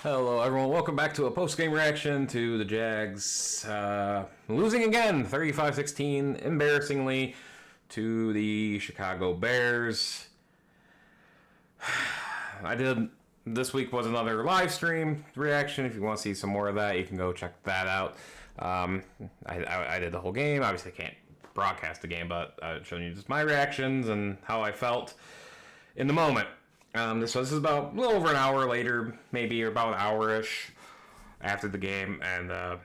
Hello, everyone. Welcome back to a post-game reaction to the Jags losing again, 35-16, embarrassingly, to the Chicago Bears. This week was another live stream reaction. If you want to see some more of that, you can go check that out. I did the whole game. Obviously, I can't broadcast the game, but I'm showing you just my reactions and how I felt in the moment. This is about a little over an hour later, maybe, or about an hour-ish after the game, and I'm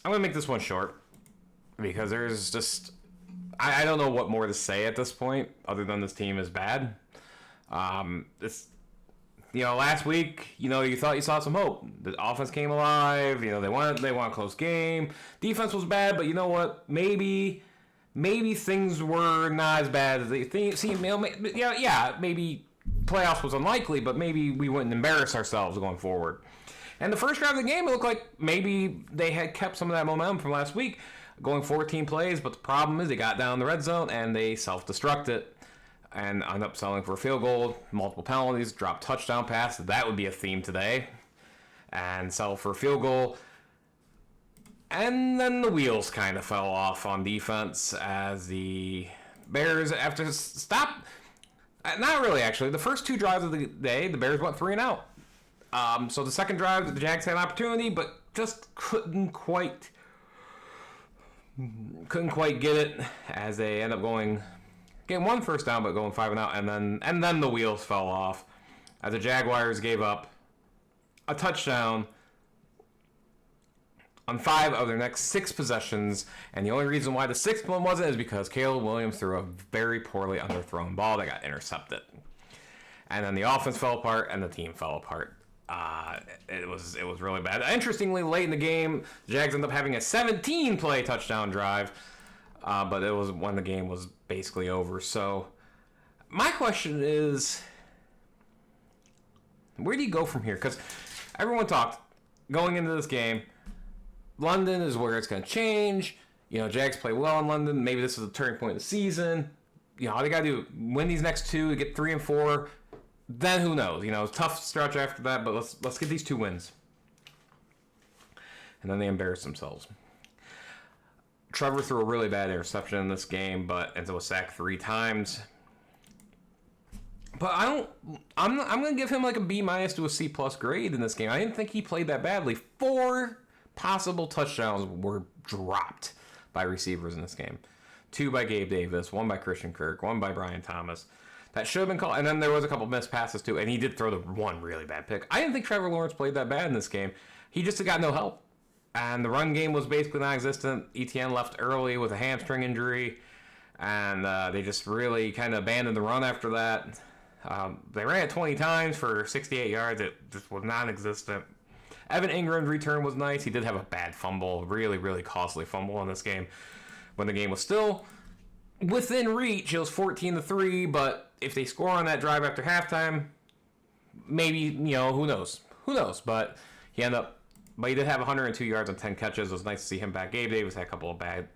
going to make this one short, because there's just, I don't know what more to say at this point, other than this team is bad. Last week, you thought you saw some hope. The offense came alive, they won a close game. Defense was bad, but you know what, maybe things were not as bad as they seemed. Maybe playoffs was unlikely, but maybe we wouldn't embarrass ourselves going forward. And the first drive of the game, it looked like maybe they had kept some of that momentum from last week, going 14 plays, but the problem is they got down in the red zone and they self-destruct it and end up settling for a field goal, multiple penalties, drop touchdown pass. That would be a theme today. And settle for a field goal. And then the wheels kind of fell off on defense as the Bears, after stop. Not really, actually. The first two drives of the day, the Bears went 3 and out. So the second drive, the Jags had an opportunity, but just couldn't quite get it, as they end up getting one first down, but going 5 and out, and then the wheels fell off as the Jaguars gave up a touchdown on 5 of their next 6 possessions, and the only reason why the 6th one wasn't is because Caleb Williams threw a very poorly underthrown ball that got intercepted. And then the offense fell apart, and the team fell apart. It was really bad. Interestingly, late in the game, the Jags ended up having a 17-play touchdown drive, but it was when the game was basically over. So my question is, where do you go from here? Because everyone talked going into this game, London is where it's going to change. Jags play well in London. Maybe this is a turning point in the season. All they got to do, win these next 2, get 3 and 4. Then who knows? Tough stretch after that, but let's get these 2 wins. And then they embarrass themselves. Trevor threw a really bad interception in this game, but ends up with sacked 3 times. But I'm going to give him like a B- to a C+ grade in this game. I didn't think he played that badly. 4 possible touchdowns were dropped by receivers in this game. 2 by Gabe Davis, 1 by Christian Kirk, 1 by Brian Thomas. That should have been called. And then there was a couple missed passes too, and he did throw the 1 really bad pick. I didn't think Trevor Lawrence played that bad in this game. He just got no help. And the run game was basically non-existent. ETN left early with a hamstring injury, and they just really kind of abandoned the run after that. They ran it 20 times for 68 yards. It just was non-existent. Evan Ingram's return was nice. He did have a bad fumble, really, really costly fumble in this game when the game was still within reach. It was 14-3, but if they score on that drive after halftime, maybe, who knows? But he did have 102 yards on 10 catches. It was nice to see him back. Gabe Davis had a couple of bad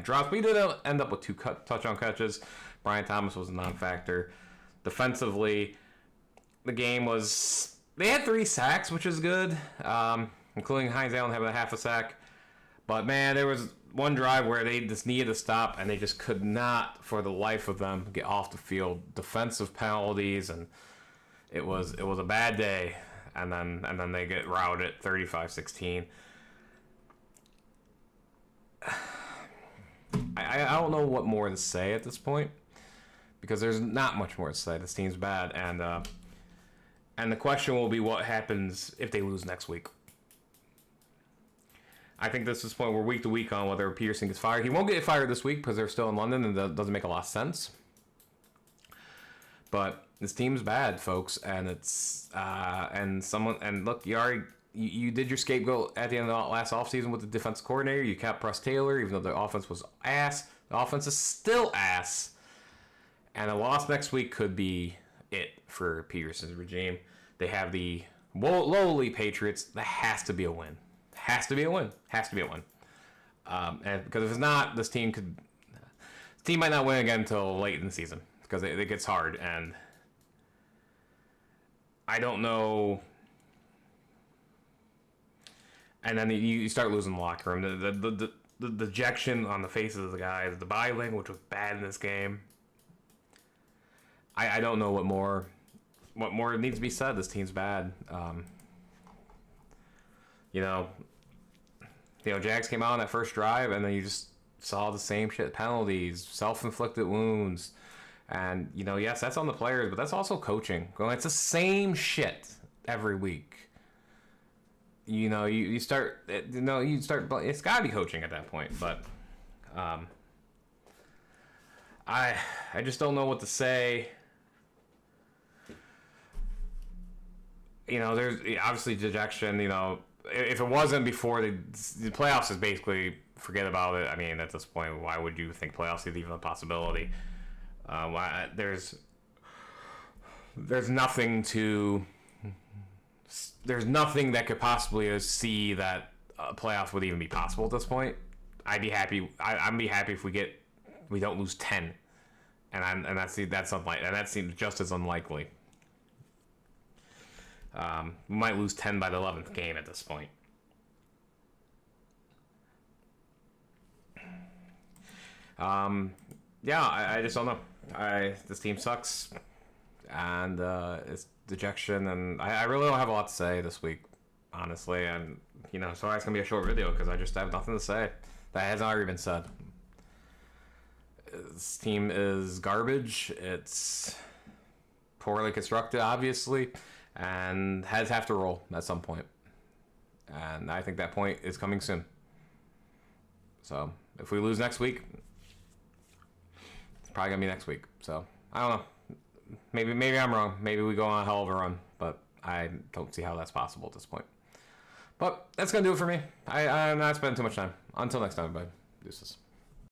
drops, but he did end up with 2 touchdown catches. Brian Thomas was a non-factor. Defensively, the game was... They had 3 sacks, which is good, including Hines Allen having a half a sack. But, man, there was one drive where they just needed to stop, and they just could not, for the life of them, get off the field. Defensive penalties, and it was a bad day. And then they get routed 35-16. I don't know what more to say at this point, because there's not much more to say. This team's bad, and the question will be what happens if they lose next week. I think this is the point where week to week on whether Peterson gets fired. He won't get fired this week because they're still in London, and that doesn't make a lot of sense. But this team's bad, folks, and it's and look, you did your scapegoat at the end of the last offseason with the defensive coordinator. You kept Press Taylor, even though the offense was ass. The offense is still ass, and a loss next week could be it for Peterson's regime. They have the lowly Patriots. That has to be a win. Has to be a win. And because if it's not, this team might not win again until late in the season, because it gets hard. And I don't know And then you start losing the locker room. The dejection on the faces of the guys, the body language was bad in this game. I don't know what more needs to be said. This team's bad. You know, Jags came out on that first drive, and then you just saw the same shit: penalties, self-inflicted wounds, and yes, that's on the players, but that's also coaching. It's the same shit every week. You start. It's got to be coaching at that point, but I just don't know what to say. There's obviously dejection. If it wasn't before the playoffs, is basically forget about it. I mean, at this point, why would you think playoffs is even a possibility? There's nothing that could possibly see that playoffs would even be possible at this point. I'd be happy. I'd be happy if we don't lose 10, and that's unlikely, and that seems just as unlikely. We might lose 10 by the 11th game at this point. Yeah, I just don't know. This team sucks, and it's dejection, and I really don't have a lot to say this week, honestly. And sorry it's gonna be a short video because I just have nothing to say that hasn't already been said. This team is garbage. It's poorly constructed, obviously, and heads have to roll at some point. And I think that point is coming soon. So if we lose next week, it's probably gonna be next week. So I don't know. Maybe I'm wrong. Maybe we go on a hell of a run, but I don't see how that's possible at this point. But that's gonna do it for me. I'm not spending too much time. Until next time, everybody. Deuces.